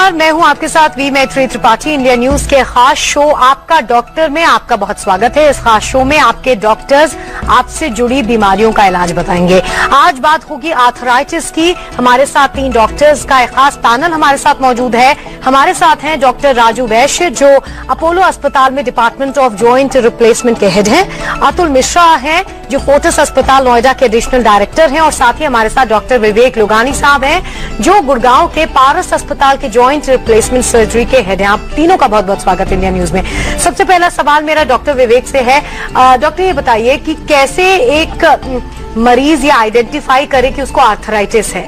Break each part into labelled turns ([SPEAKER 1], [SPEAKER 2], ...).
[SPEAKER 1] नमस्कार, मैं हूं आपके साथ वी मैत्री त्रिपाठी। इंडिया न्यूज के खास शो आपका डॉक्टर में आपका बहुत स्वागत है। इस खास शो में आपके डॉक्टर्स आपसे जुड़ी बीमारियों का इलाज बताएंगे। आज बात होगी आर्थराइटिस की। हमारे साथ 3 डॉक्टर्स का एक खास पैनल हमारे साथ मौजूद है। हमारे साथ हैं डॉक्टर राजू वैश्य, जो अपोलो अस्पताल में डिपार्टमेंट ऑफ जॉइंट रिप्लेसमेंट के हेड हैं। अतुल मिश्रा हैं, जो फोर्टिस अस्पताल नोएडा के एडिशनल डायरेक्टर हैं। और साथ ही हमारे साथ डॉक्टर विवेक लोगानी साहब हैं, जो गुड़गांव के पारस अस्पताल के जॉइंट रिप्लेसमेंट सर्जरी के हेड हैं। आप तीनों का बहुत बहुत स्वागत है इंडिया न्यूज में। सबसे पहला सवाल मेरा डॉक्टर विवेक से है। डॉक्टर, ये बताइए कि कैसे एक मरीज ये आइडेंटिफाई करे कि उसको आर्थराइटिस है?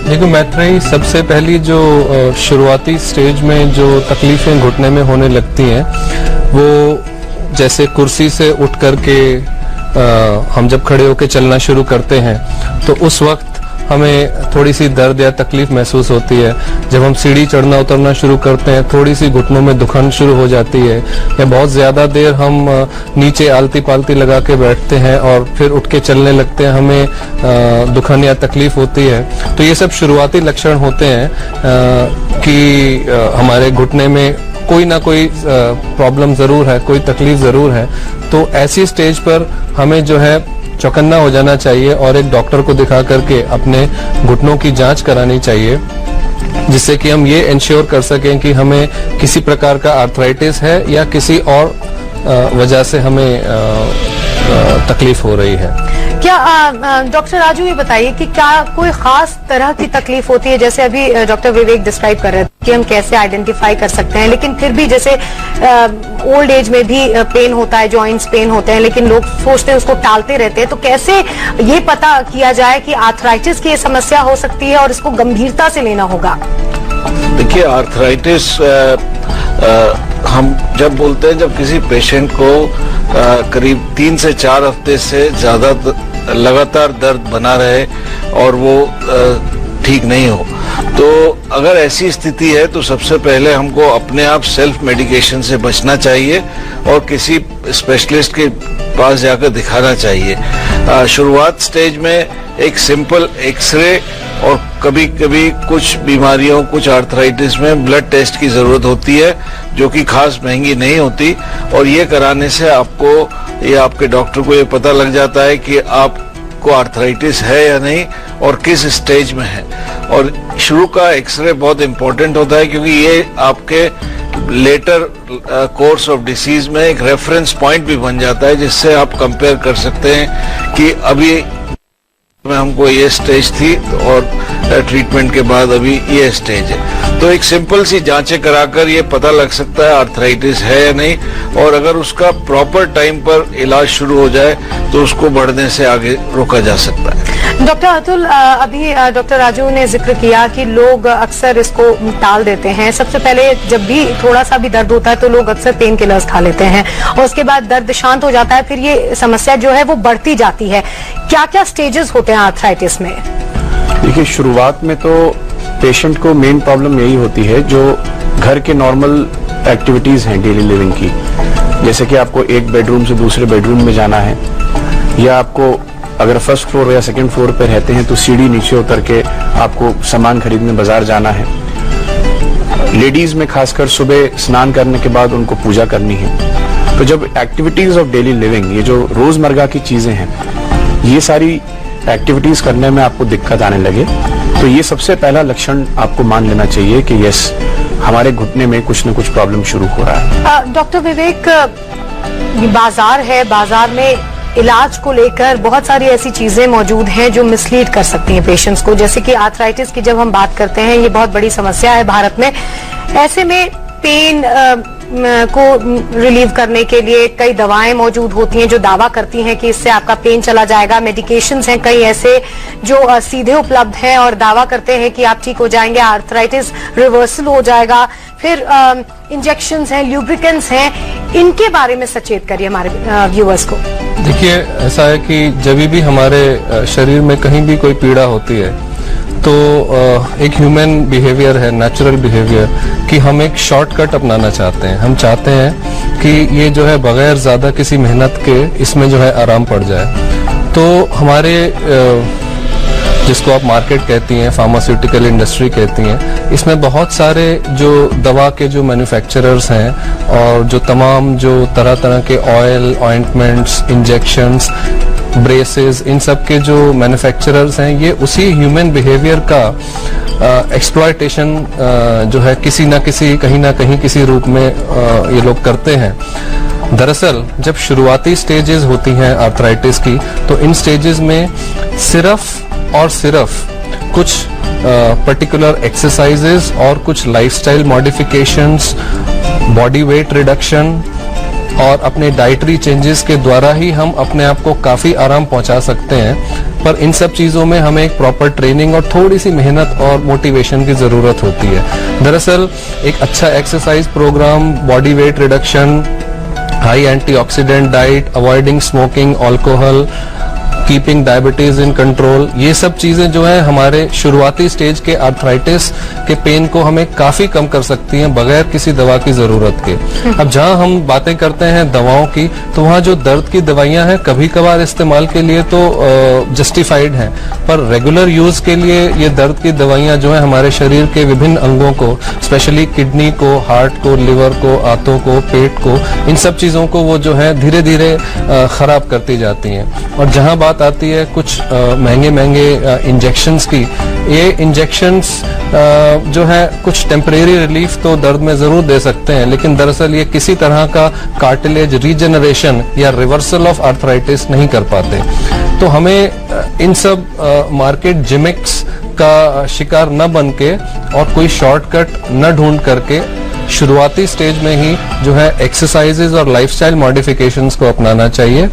[SPEAKER 2] देखो मैत्री, सबसे पहली जो शुरुआती स्टेज में जो तकलीफें घुटने में होने लगती हैं, वो जैसे कुर्सी से उठ करके हम जब खड़े होकर चलना शुरू करते हैं तो उस वक्त हमें थोड़ी सी दर्द या तकलीफ महसूस होती है। जब हम सीढ़ी चढ़ना उतरना शुरू करते हैं, थोड़ी सी घुटनों में दुखन शुरू हो जाती है। या बहुत ज्यादा देर हम नीचे आलती पालती लगा के बैठते हैं और फिर उठ के चलने लगते हैं, हमें दुखन या तकलीफ होती है। तो ये सब शुरुआती लक्षण होते हैं कि हमारे घुटने में कोई ना कोई प्रॉब्लम जरूर है, कोई तकलीफ जरूर है। तो ऐसी स्टेज पर हमें जो है चौकन्ना हो जाना चाहिए और एक डॉक्टर को दिखा करके अपने घुटनों की जांच करानी चाहिए, जिससे कि हम ये इंश्योर कर सकें कि हमें किसी प्रकार का आर्थराइटिस है या किसी और वजह से हमें तकलीफ हो रही है।
[SPEAKER 1] क्या डॉक्टर राजू ये बताइए कि क्या कोई खास तरह की तकलीफ होती है? जैसे अभी डॉक्टर विवेक डिस्क्राइब कर रहे थे कि हम कैसे आइडेंटिफाई कर सकते हैं, लेकिन फिर भी जैसे ओल्ड एज में भी पेन होता है, जॉइंट्स पेन होते हैं, लेकिन लोग सोचते हैं उसको टालते रहते हैं। तो कैसे ये पता किया जाए कि आर्थराइटिस की ये समस्या हो सकती है और इसको गंभीरता से लेना होगा?
[SPEAKER 3] देखिए, आर्थराइटिस हम जब बोलते हैं, जब किसी पेशेंट को करीब 3 से 4 हफ्ते से ज्यादा लगातार दर्द बना रहे और वो ठीक नहीं हो, तो अगर ऐसी स्थिति है तो सबसे पहले हमको अपने आप सेल्फ मेडिकेशन से बचना चाहिए और किसी स्पेशलिस्ट के पास जाकर दिखाना चाहिए। शुरुआत स्टेज में एक सिंपल एक्सरे और कभी कभी कुछ बीमारियों, कुछ आर्थराइटिस में ब्लड टेस्ट की जरूरत होती है, जो कि खास महंगी नहीं होती। और ये कराने से आपको या आपके डॉक्टर को ये पता लग जाता है कि आपको आर्थराइटिस है या नहीं और किस स्टेज में है। और शुरू का एक्सरे बहुत इंपॉर्टेंट होता है, क्योंकि ये आपके लेटर कोर्स ऑफ डिसीज में एक रेफरेंस पॉइंट भी बन जाता है, जिससे आप कंपेयर कर सकते हैं कि अभी में हमको ये स्टेज थी और ट्रीटमेंट के बाद अभी ये स्टेज है। तो एक सिंपल सी जांचें कराकर ये पता लग सकता है आर्थराइटिस है या नहीं, और अगर उसका प्रॉपर टाइम पर इलाज शुरू हो जाए तो उसको बढ़ने से आगे रोका जा सकता है।
[SPEAKER 1] डॉक्टर अतुल, अभी डॉक्टर राजू ने जिक्र किया कि लोग अक्सर इसको टाल देते हैं। सबसे पहले जब भी थोड़ा सा भी दर्द होता है तो लोग अक्सर पेन किलर्स खा लेते हैं और उसके बाद दर्द शांत हो जाता है, फिर ये समस्या जो है वो बढ़ती जाती है। क्या क्या स्टेजेस होते हैं आर्थराइटिस में?
[SPEAKER 4] देखिए, शुरुआत में तो पेशेंट को मेन प्रॉब्लम यही होती है जो घर के नॉर्मल एक्टिविटीज हैं डेली लिविंग की, जैसे कि आपको एक बेडरूम से दूसरे बेडरूम में जाना है, या आपको अगर फर्स्ट फ्लोर या सेकंड फ्लोर पर रहते हैं तो सीढ़ी नीचे उतर के आपको सामान खरीदने बाजार जाना है। लेडीज में खासकर सुबह स्नान करने के बाद उनको पूजा करनी है। तो जब एक्टिविटीज ऑफ डेली लिविंग, ये जो रोजमर्रा की चीजें हैं, ये सारी एक्टिविटीज करने में आपको दिक्कत आने लगे, तो ये सबसे पहला लक्षण आपको मान लेना चाहिए कि यस, हमारे घुटने में कुछ न कुछ प्रॉब्लम शुरू हो रहा है।
[SPEAKER 1] डॉक्टर विवेक, बाजार है, बाजार में इलाज को लेकर बहुत सारी ऐसी चीजें मौजूद हैं जो मिसलीड कर सकती हैं पेशेंट्स को। जैसे कि आर्थराइटिस की जब हम बात करते हैं, ये बहुत बड़ी समस्या है भारत में। ऐसे में पेन को रिलीव करने के लिए कई दवाएं मौजूद होती हैं जो दावा करती हैं कि इससे आपका पेन चला जाएगा। मेडिकेशंस हैं कई ऐसे जो सीधे उपलब्ध हैं और दावा करते हैं कि आप ठीक हो जाएंगे, आर्थराइटिस रिवर्सल हो जाएगा। फिर इंजेक्शंस हैं, ल्यूब्रिकेंट्स हैं, इनके बारे में सचेत करिए हमारे व्यूअर्स को।
[SPEAKER 2] देखिए, ऐसा है कि जब भी हमारे शरीर में कहीं भी कोई पीड़ा होती है तो एक ह्यूमन बिहेवियर है, नेचुरल बिहेवियर, कि हम एक शॉर्टकट अपनाना चाहते हैं। हम चाहते हैं कि ये जो है बगैर ज्यादा किसी मेहनत के इसमें जो है आराम पड़ जाए। तो हमारे जिसको आप मार्केट कहती हैं, फार्मास्यूटिकल इंडस्ट्री कहती हैं, इसमें बहुत सारे जो दवा के जो मैन्युफैक्चरर्स हैं और जो तमाम जो तरह तरह के ऑयल, ऑइंटमेंट्स, इंजेक्शंस, ब्रेसेस, इन सब के जो मैन्युफैक्चरर्स हैं, ये उसी ह्यूमन बिहेवियर का एक्सप्लॉयटेशन जो है किसी ना किसी, कहीं ना कहीं किसी रूप में ये लोग करते हैं। दरअसल जब शुरुआती स्टेजेस होती हैं आर्थराइटिस की, तो इन स्टेजेस में सिर्फ और सिर्फ कुछ पर्टिकुलर एक्सरसाइजेस और कुछ lifestyle modifications, body weight reduction और अपने डाइटरी चेंजेस के द्वारा ही हम अपने आप को काफी आराम पहुंचा सकते हैं। पर इन सब चीजों में हमें एक प्रॉपर ट्रेनिंग और थोड़ी सी मेहनत और मोटिवेशन की जरूरत होती है। दरअसल एक अच्छा exercise programme, body weight reduction, high antioxidant diet, avoiding smoking, alcohol, keeping diabetes in control, ये सब चीजें जो है हमारे शुरुआती स्टेज के आर्थराइटिस के पेन को हमें काफी कम कर सकती हैं बगैर किसी दवा की जरूरत के। अब जहां हम बातें करते हैं दवाओं की, तो वहां जो दर्द की दवाइयां हैं कभी कभार इस्तेमाल के लिए तो जस्टिफाइड हैं, पर रेगुलर यूज के लिए ये दर्द की दवाइयां जो है हमारे शरीर के विभिन्न अंगों को, स्पेशली किडनी को, हार्ट को, लिवर को, आंतों को, पेट को, इन सब चीजों को वो जो है धीरे धीरे खराब करती जाती हैं। और जहां बात आती है कुछ महंगे महंगे इंजेक्शंस की, ये इंजेक्शंस जो है कुछ टेम्परेरी रिलीफ तो दर्द में जरूर दे सकते हैं, लेकिन दरअसल ये किसी तरह का कार्टिलेज रीजनरेशन या रिवर्सल ऑफ आर्थराइटिस नहीं कर पाते। तो हमें इन सब मार्केट जिमिक्स का शिकार न बन के और कोई शॉर्टकट न ढूंढ करके शुरुआती स्टेज में ही जो है एक्सरसाइजेज और लाइफस्टाइल मॉडिफिकेशंस को अपनाना चाहिए,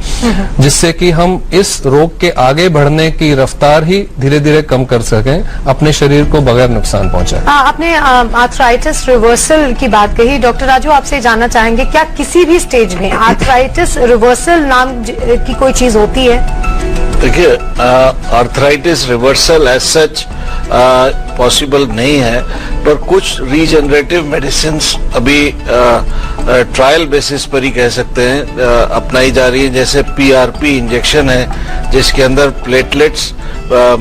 [SPEAKER 2] जिससे कि हम इस रोग के आगे बढ़ने की रफ्तार ही धीरे धीरे कम कर सकें, अपने शरीर को बगैर नुकसान पहुंचाए।
[SPEAKER 1] आपने आर्थराइटिस रिवर्सल की बात कही। डॉक्टर राजू, आपसे जानना चाहेंगे, क्या किसी भी स्टेज में आर्थराइटिस रिवर्सल नाम की कोई चीज होती है?
[SPEAKER 3] देखिए, arthritis reversal as such possible नहीं है, पर कुछ रीजनरेटिव मेडिसिन अभी ट्रायल बेसिस पर ही कह सकते हैं अपनाई जा रही है। जैसे पीआरपी इंजेक्शन है, जिसके अंदर प्लेटलेट्स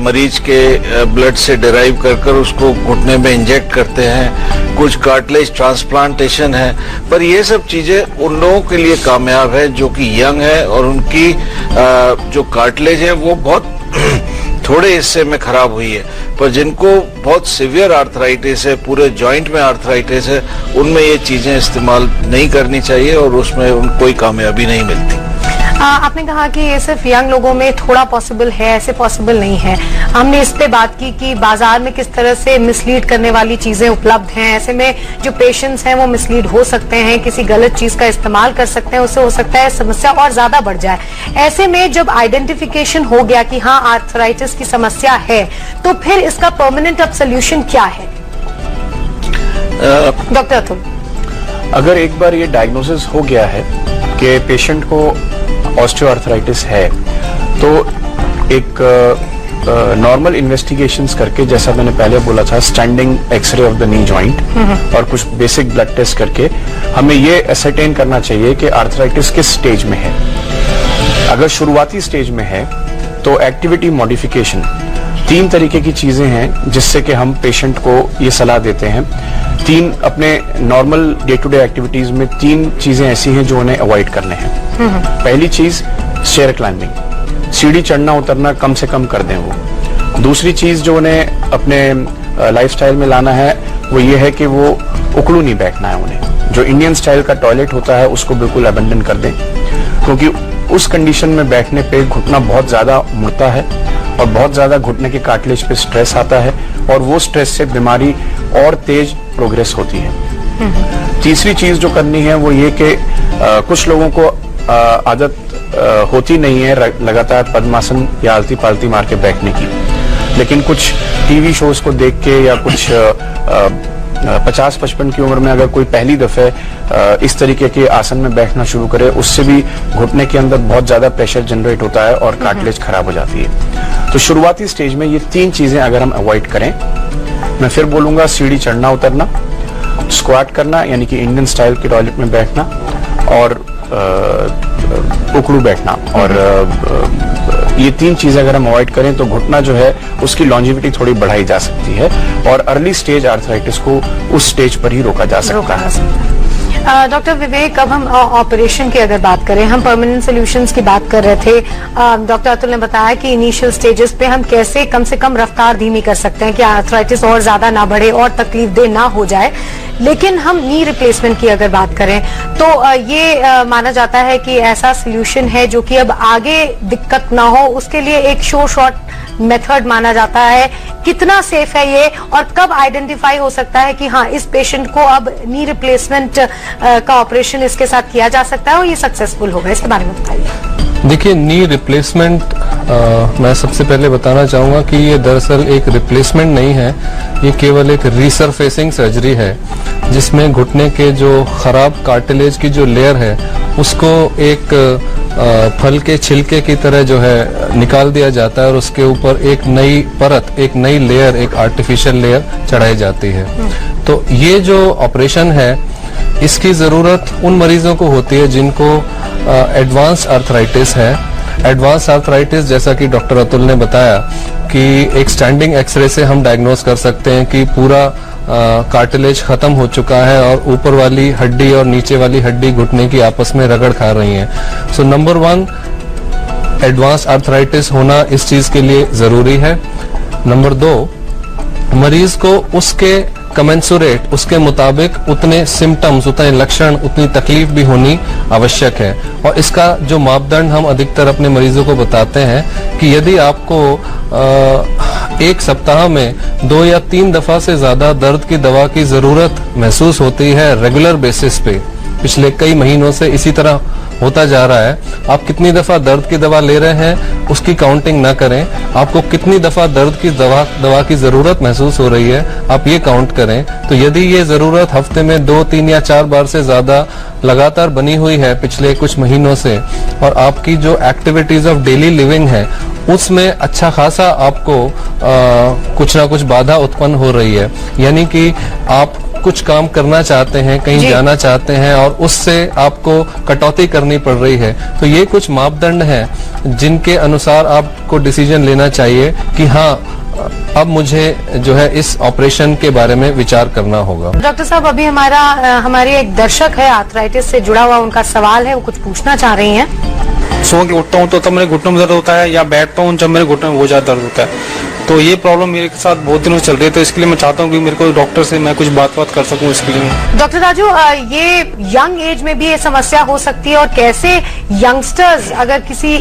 [SPEAKER 3] मरीज के ब्लड से डिराइव कर उसको घुटने में इंजेक्ट करते हैं। कुछ कार्टिलेज ट्रांसप्लांटेशन है, पर ये सब चीजें उन लोगों के लिए कामयाब है जो कि यंग है और उनकी जो कार्टिलेज है वो बहुत थोड़े हिस्से में खराब हुई है। पर जिनको बहुत सीवियर आर्थराइटिस है, पूरे जॉइंट में आर्थराइटिस है, उनमें ये चीजें इस्तेमाल नहीं करनी चाहिए और उसमें उनको कोई कामयाबी नहीं मिलती।
[SPEAKER 1] आपने कहा कि ये सिर्फ यंग लोगों में थोड़ा पॉसिबल है, ऐसे पॉसिबल नहीं है। हमने इस पे बात की कि बाजार में किस तरह से मिसलीड करने वाली चीजें उपलब्ध हैं। ऐसे में जो पेशेंट्स हैं वो मिसलीड हो सकते हैं, किसी गलत चीज का इस्तेमाल कर सकते हैं, उससे हो सकता है समस्या और ज्यादा बढ़ जाए। ऐसे में जब आइडेंटिफिकेशन हो गया कि हाँ आर्थराइटिस की समस्या है, तो फिर इसका परमानेंट अब सोल्यूशन क्या है? डॉक्टर अतुल,
[SPEAKER 4] अगर एक बार ये डायग्नोसिस हो गया है कि पेशेंट को ऑस्टियोआर्थराइटिस है, तो एक नॉर्मल इन्वेस्टिगेशंस करके, जैसा मैंने पहले बोला था, standing X-ray of the knee joint और कुछ बेसिक ब्लड टेस्ट करके हमें ये एसरटेन करना चाहिए कि आर्थराइटिस किस स्टेज में है। अगर शुरुआती स्टेज में है तो एक्टिविटी मॉडिफिकेशन, 3 तरीके की चीजें हैं जिससे कि हम पेशेंट को ये सलाह देते हैं। 3 अपने normal day to day activities में 3 चीजें ऐसी हैं जो उन्हें अवॉइड करने हैं। पहली चीज स्टेयर क्लाइंबिंग, सीढ़ी चढ़ना उतरना कम से कम कर दें वो। दूसरी चीज जो उन्हें अपने लाइफस्टाइल में लाना है वो ये है कि वो उकड़ू नहीं बैठना है उन्हें। जो इंडियन स्टाइल का टॉयलेट होता है उसको बिल्कुल अबेंडन कर दें, क्योंकि उस कंडीशन में बैठने पे घुटना बहुत ज्यादा मुड़ता है और बहुत ज्यादा घुटने के कार्टिलेज पे स्ट्रेस आता है और वो स्ट्रेस से बीमारी और तेज प्रोग्रेस होती है। तीसरी चीज जो करनी है वो ये कि कुछ लोगों को आदत होती नहीं है लगातार पद्मासन या आलती पालती मार के बैठने की, लेकिन कुछ टीवी शोज को देख के या कुछ 50-55 की उम्र में अगर कोई पहली दफे इस तरीके के आसन में बैठना शुरू करे, उससे भी घुटने के अंदर बहुत ज्यादा प्रेशर जनरेट होता है और कार्टिलेज खराब हो जाती है। तो शुरुआती स्टेज में ये 3 चीजें अगर हम अवॉइड करें, मैं फिर बोलूंगा, सीढ़ी चढ़ना उतरना, स्क्वाट करना यानी कि इंडियन स्टाइल के टॉयलेट में बैठना और उकड़ू बैठना, और ये 3 चीजें अगर हम अवॉइड करें तो घुटना जो है उसकी लॉन्जिविटी थोड़ी बढ़ाई जा सकती है और अर्ली स्टेज आर्थराइटिस को उस स्टेज पर ही रोका जा सकता है।
[SPEAKER 1] डॉक्टर विवेक, अब हम ऑपरेशन की अगर बात करें, हम परमानेंट सॉल्यूशंस की बात कर रहे थे। डॉक्टर अतुल ने बताया कि इनिशियल स्टेजेस पे हम कैसे कम से कम रफ्तार धीमी कर सकते हैं कि आर्थराइटिस और ज्यादा ना बढ़े और तकलीफ दे ना हो जाए। लेकिन हम नी रिप्लेसमेंट की अगर बात करें तो ये माना जाता है कि ऐसा सोल्यूशन है जो कि अब आगे दिक्कत ना हो उसके लिए एक शॉर्ट मेथड माना जाता है। कितना सेफ है ये और कब आइडेंटिफाई हो सकता है कि हाँ, इस पेशेंट को अब नी रिप्लेसमेंट का ऑपरेशन इसके साथ किया जा सकता है और ये सक्सेसफुल होगा? इसके बारे में बताइए।
[SPEAKER 2] देखिए, नी रिप्लेसमेंट मैं सबसे पहले बताना चाहूंगा कि ये दरअसल एक रिप्लेसमेंट नहीं है, ये केवल एक रीसरफेसिंग सर्जरी है जिसमें घुटने के जो खराब कार्टिलेज की जो लेयर है उसको एक फल के छिलके की तरह जो है निकाल दिया जाता है और उसके ऊपर एक नई परत, एक नई लेयर, एक आर्टिफिशियल लेयर चढ़ाई जाती है। तो ये जो ऑपरेशन है इसकी जरूरत उन मरीजों को होती है जिनको एडवांस आर्थराइटिस है। एडवांस आर्थराइटिस, जैसा कि डॉक्टर अतुल ने बताया कि एक स्टैंडिंग एक्सरे से हम डायग्नोज कर सकते हैं कि पूरा कार्टिलेज खत्म हो चुका है और ऊपर वाली हड्डी और नीचे वाली हड्डी घुटने की आपस में रगड़ खा रही हैं। सो नंबर 1, एडवांस आर्थराइटिस होना इस चीज के लिए जरूरी है। नंबर 2, मरीज को उसके कमेंसुरेट, उसके मुताबिक उतने सिम्टम्स, उतने लक्षण, उतनी तकलीफ भी होनी आवश्यक है। और इसका जो मापदंड हम अधिकतर अपने मरीजों को बताते हैं कि यदि आपको एक सप्ताह में 2 या 3 दफा से ज्यादा दर्द की दवा की जरूरत महसूस होती है रेगुलर बेसिस पे, पिछले कई महीनों से इसी तरह होता जा रहा है, आप कितनी दफा दर्द की दवा ले रहे हैं उसकी काउंटिंग ना करें, आपको कितनी दफा दर्द की दवा की जरूरत महसूस हो रही है आप ये काउंट करें। तो यदि ये जरूरत हफ्ते में 2, 3 या 4 बार से ज्यादा लगातार बनी हुई है पिछले कुछ महीनों से और आपकी जो एक्टिविटीज ऑफ डेली लिविंग है उसमें अच्छा खासा आपको कुछ ना कुछ बाधा उत्पन्न हो रही है, यानी कि आप कुछ काम करना चाहते हैं, कहीं जाना चाहते हैं और उससे आपको कटौती करनी पड़ रही है, तो ये कुछ मापदंड हैं जिनके अनुसार आपको डिसीजन लेना चाहिए कि हाँ, अब मुझे जो है इस ऑपरेशन के बारे में विचार करना होगा।
[SPEAKER 1] डॉक्टर साहब, अभी हमारे एक दर्शक है आर्थराइटिस से जुड़ा हुआ, उनका सवाल है, वो कुछ पूछना चाह रही हैं।
[SPEAKER 5] सो के उठता हूँ तो तब मेरे घुटनों में दर्द होता है या बैठता हूँ जब मेरे घुटनों में बहुत ज्यादा दर्द होता है, तो ये प्रॉब्लम मेरे साथ बहुत दिनों से चल रही है। तो इसके लिए मैं चाहता हूँ कि मेरे को डॉक्टर से मैं कुछ बात कर सकूँ इसके लिए।
[SPEAKER 1] डॉक्टर राजू, ये यंग एज में भी ये समस्या हो सकती है और कैसे यंगस्टर्स, अगर किसी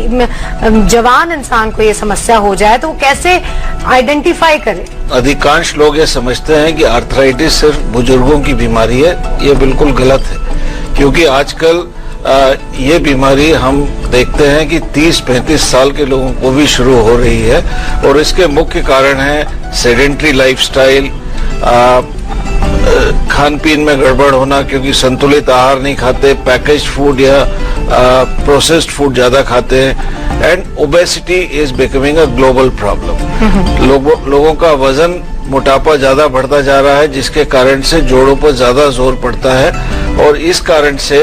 [SPEAKER 1] जवान इंसान को ये समस्या हो जाए तो वो कैसे आइडेंटिफाई करे?
[SPEAKER 3] अधिकांश लोग ये समझते हैं कि आर्थराइटिस सिर्फ बुजुर्गों की बीमारी है, ये बिल्कुल गलत है, क्योंकि आजकल ये बीमारी हम देखते हैं कि 30-35 साल के लोगों को भी शुरू हो रही है और इसके मुख्य कारण है सेडेंट्री लाइफस्टाइल, खान पीन में गड़बड़ होना क्योंकि संतुलित आहार नहीं खाते, पैकेज फूड या प्रोसेस्ड फूड ज्यादा खाते हैं, and obesity is becoming a global problem. लोगों का वजन, मोटापा ज्यादा बढ़ता जा रहा है जिसके कारण से जोड़ों पर ज्यादा जोर पड़ता है और इस कारण से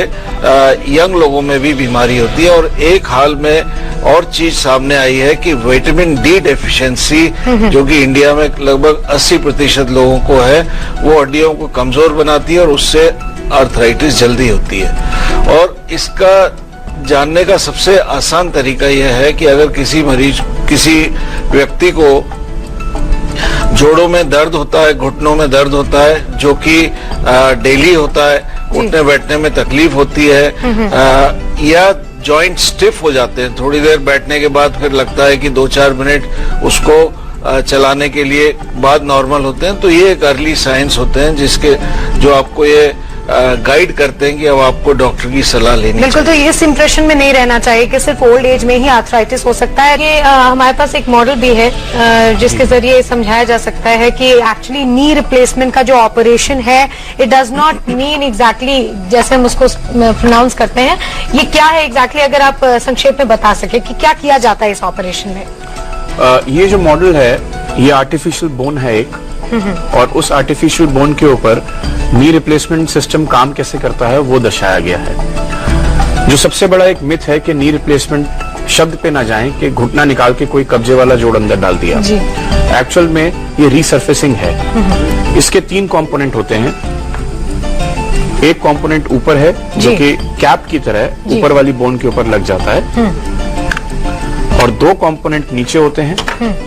[SPEAKER 3] यंग लोगों में भी बीमारी होती है। और एक हाल में और चीज सामने आई है कि विटामिन डी डेफिशिएंसी, जो कि इंडिया में लगभग 80% लोगों को है, वो हड्डियों को कमजोर बनाती है और उससे आर्थराइटिस जल्दी होती है। और इसका जानने का सबसे आसान तरीका यह है कि अगर किसी व्यक्ति को जोड़ों में दर्द होता है, घुटनों में दर्द होता है, जो कि डेली होता है, उठने बैठने में तकलीफ होती है, या जॉइंट स्टिफ हो जाते हैं, थोड़ी देर बैठने के बाद फिर लगता है कि 2-4 मिनट उसको चलाने के लिए बाद नॉर्मल होते हैं, तो ये एक अर्ली साइंस होते हैं जो आपको ये गाइड करते हैं कि अब आपको डॉक्टर की सलाह लेनी
[SPEAKER 1] बिल्कुल चाहिए। तो इस इंप्रेशन में नहीं रहना चाहिए कि सिर्फ ओल्ड एज में ही आर्थराइटिस हो सकता है। ये हमारे पास एक मॉडल भी है जिसके जरिए समझाया जा सकता है कि एक्चुअली नी रिप्लेसमेंट का जो ऑपरेशन है, it does not mean exactly जैसे हम उसको प्रोनाउंस करते हैं। ये क्या है एग्जैक्टली, अगर आप संक्षेप में बता सके कि क्या किया जाता है इस ऑपरेशन में?
[SPEAKER 4] ये जो मॉडल है ये आर्टिफिशियल बोन है एक, और उस आर्टिफिशियल बोन के ऊपर नी रिप्लेसमेंट सिस्टम काम कैसे करता है वो दर्शाया गया है। जो सबसे बड़ा एक मिथ है कि नी रिप्लेसमेंट शब्द पे ना जाएं कि घुटना निकाल के कोई कब्जे वाला जोड़ अंदर डाल दिया।
[SPEAKER 1] जी।
[SPEAKER 4] एक्चुअल में ये रीसर्फेसिंग है। इसके 3 कंपोनेंट होते हैं। एक कंपोनेंट ऊपर है जो
[SPEAKER 1] जी।
[SPEAKER 4] कि कैप की तरह ऊपर वाली बोन के ऊपर लग जाता है, और 2 कंपोनेंट नीचे होते हैं।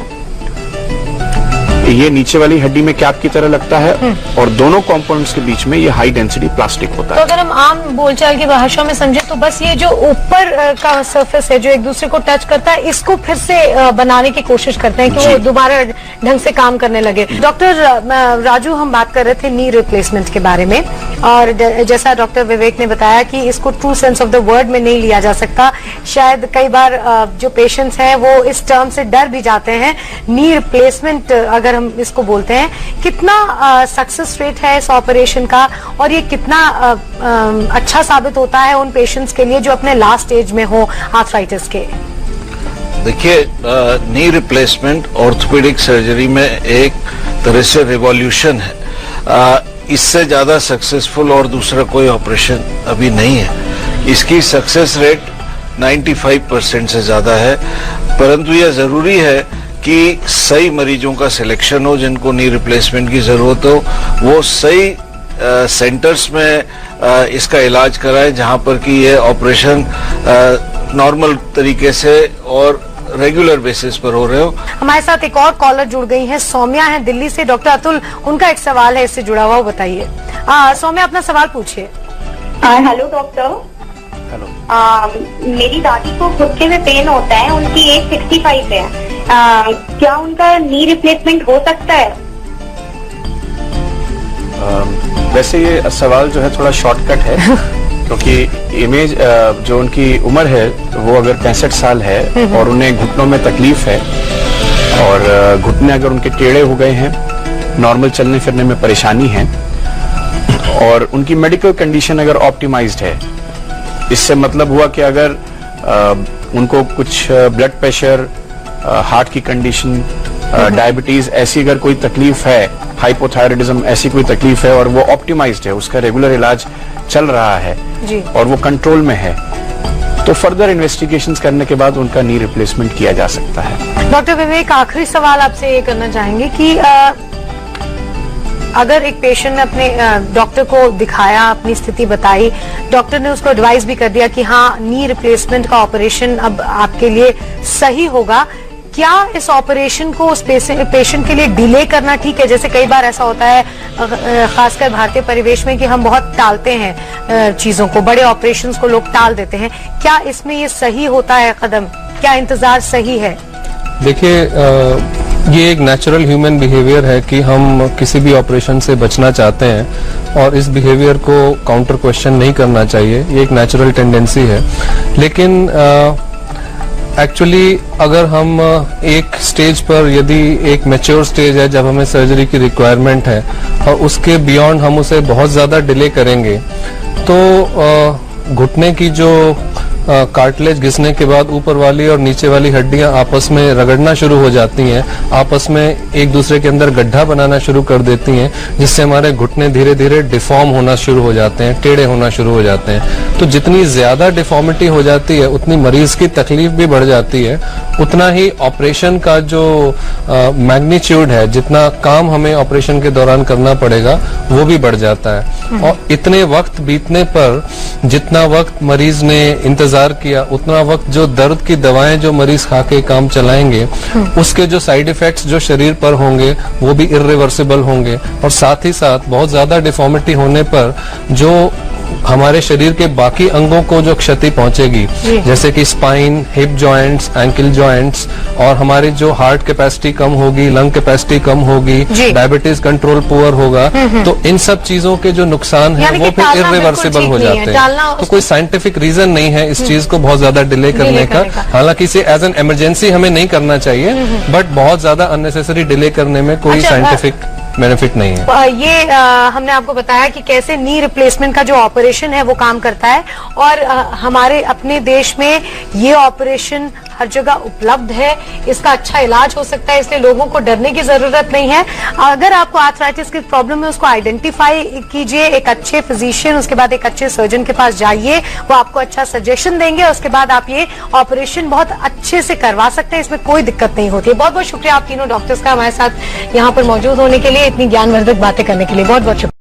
[SPEAKER 4] ये नीचे वाली हड्डी में कैप की तरह लगता है, और दोनों कंपोनेंट्स के बीच में ये हाई डेंसिटी प्लास्टिक होता
[SPEAKER 1] तो
[SPEAKER 4] है।
[SPEAKER 1] अगर हम आम बोलचाल की भाषा में समझे तो बस ये जो ऊपर का सरफेस है जो एक दूसरे को टच करता है, इसको फिर से बनाने की कोशिश करते हैं कि वो दोबारा ढंग से काम करने लगे। डॉक्टर राजू, हम बात कर रहे थे नी रिप्लेसमेंट के बारे में, और जैसा डॉक्टर विवेक ने बताया कि इसको true sense of the word में नहीं लिया जा सकता। शायद कई बार जो पेशेंट्स हैं वो इस टर्म से डर भी जाते हैं। नी रिप्लेसमेंट अगर हम इसको बोलते हैं, कितना सक्सेस रेट है इस ऑपरेशन का, और ये कितना अच्छा साबित होता है उन पेशेंट्स के लिए जो अपने लास्ट स्टेज में हो आर्थराइटिस के?
[SPEAKER 3] देखिए, नी रिप्लेसमेंट ऑर्थोपेडिक सर्जरी में एक तरह से रिवॉल्यूशन है। इससे ज्यादा सक्सेसफुल और दूसरा कोई ऑपरेशन अभी नहीं है। इसकी सक्सेस रेट 95% से ज्यादा है, परंतु यह जरूरी है कि सही मरीजों का सिलेक्शन हो जिनको नी रिप्लेसमेंट की जरूरत हो, वो सही सेंटर्स में इसका इलाज कराएं जहां पर कि ये ऑपरेशन नॉर्मल तरीके से और रेगुलर बेसिस पर हो रहे हो।
[SPEAKER 1] हमारे साथ एक और कॉलर जुड़ गई हैं, सौम्या है दिल्ली से। डॉक्टर अतुल, उनका एक सवाल है इससे जुड़ा हुआ, वो बताइए। सौम्या, अपना सवाल पूछिए।
[SPEAKER 6] Hello doctor.
[SPEAKER 4] हेलो।
[SPEAKER 6] मेरी दादी को घुटने में पेन होता है, उनकी एज 65 है। क्या उनका नी रिप्लेसमेंट हो सकता है?
[SPEAKER 4] वैसे ये सवाल जो है थोड़ा शॉर्टकट है क्योंकि इमेज जो उनकी उम्र है वो अगर 65 साल है और उन्हें घुटनों में तकलीफ है और घुटने अगर उनके टेढ़े हो गए हैं, नॉर्मल चलने फिरने में परेशानी है, और उनकी मेडिकल कंडीशन अगर ऑप्टिमाइज्ड है, इससे मतलब हुआ कि अगर उनको कुछ ब्लड प्रेशर, हार्ट की कंडीशन, डायबिटीज ऐसी अगर कोई तकलीफ है, हाइपोथायराइडिज्म ऐसी कोई तकलीफ है और वो ऑप्टिमाइज्ड है, उसका रेगुलर इलाज चल रहा है
[SPEAKER 1] जी।
[SPEAKER 4] और वो कंट्रोल में है, तो फर्दर इन्वेस्टिगेशंस करने के बाद उनका नी रिप्लेसमेंट किया जा सकता है।
[SPEAKER 1] डॉक्टर विवेक, आखिरी सवाल आपसे ये करना चाहेंगे कि अगर एक पेशेंट ने अपने डॉक्टर को दिखाया, अपनी स्थिति बताई, डॉक्टर ने उसको एडवाइस भी कर दिया कि हाँ, नी रिप्लेसमेंट का ऑपरेशन अब आपके लिए सही होगा, क्या इस ऑपरेशन को उस पेशेंट के लिए डिले करना ठीक है? जैसे कई बार ऐसा होता है, खासकर भारतीय परिवेश में, कि हम बहुत टालते हैं चीजों को, बड़े ऑपरेशंस को लोग टाल देते हैं। क्या इसमें ये सही होता है कदम? क्या इंतजार सही है?
[SPEAKER 2] देखिए, ये एक नेचुरल ह्यूमन बिहेवियर है कि हम किसी भी ऑपरेशन से बचना चाहते हैं और इस बिहेवियर को काउंटर क्वेश्चन नहीं करना चाहिए। ये एक नेचुरल टेंडेंसी है, लेकिन एक्चुअली अगर हम एक स्टेज पर, यदि एक मैच्योर स्टेज है जब हमें सर्जरी की रिक्वायरमेंट है और उसके बियॉन्ड हम उसे बहुत ज्यादा डिले करेंगे, तो घुटने की जो कार्टिलेज घिसने के बाद ऊपर वाली और नीचे वाली हड्डियां आपस में रगड़ना शुरू हो जाती हैं, आपस में एक दूसरे के अंदर गड्ढा बनाना शुरू कर देती हैं, जिससे हमारे घुटने धीरे धीरे डिफॉर्म होना शुरू हो जाते हैं, टेढ़े होना शुरू हो जाते हैं। तो जितनी ज्यादा डिफॉर्मिटी हो जाती है उतनी मरीज की तकलीफ भी बढ़ जाती है, उतना ही ऑपरेशन का जो मैग्नीट्यूड है, जितना काम हमें ऑपरेशन के दौरान करना पड़ेगा वो भी बढ़ जाता है। और इतने वक्त बीतने पर जितना वक्त मरीज ने इंतजार किया, उतना वक्त जो दर्द की दवाएं जो मरीज खा के काम चलाएंगे, उसके जो साइड इफेक्ट्स जो शरीर पर होंगे वो भी इर्रिवर्सिबल होंगे। और साथ ही साथ बहुत ज्यादा डिफॉर्मिटी होने पर जो हमारे शरीर के बाकी अंगों को जो क्षति पहुंचेगी, जैसे कि spine, hip joints, ankle joints, और हमारी जो हार्ट कैपेसिटी कम होगी, लंग कैपेसिटी कम होगी, डायबिटीज कंट्रोल पुअर होगा, तो इन सब चीजों के जो नुकसान है वो फिर इर्रिवर्सिबल हो जाते हैं। तो कोई साइंटिफिक रीजन नहीं है इस चीज को बहुत ज्यादा डिले करने का। हालांकि इसे एज एन इमरजेंसी हमें नहीं करना चाहिए, बट बहुत ज्यादा अननेसेसरी डिले करने में कोई साइंटिफिक बेनिफिट नहीं है।
[SPEAKER 1] ये हमने आपको बताया कि कैसे नी रिप्लेसमेंट का जो ऑपरेशन है वो काम करता है, और हमारे अपने देश में ये ऑपरेशन हर जगह उपलब्ध है, इसका अच्छा इलाज हो सकता है, इसलिए लोगों को डरने की जरूरत नहीं है। अगर आपको आर्थराइटिस की प्रॉब्लम है उसको आइडेंटिफाई कीजिए, एक अच्छे फिजिशियन, उसके बाद एक अच्छे सर्जन के पास जाइए, वो आपको अच्छा सजेशन देंगे, उसके बाद आप ये ऑपरेशन बहुत अच्छे से करवा सकते हैं, इसमें कोई दिक्कत नहीं होती है। बहुत बहुत शुक्रिया आप तीनों डॉक्टर्स का हमारे साथ यहाँ पर मौजूद होने के लिए, इतनी ज्ञानवर्धक बातें करने के लिए बहुत बहुत शुक्रिया।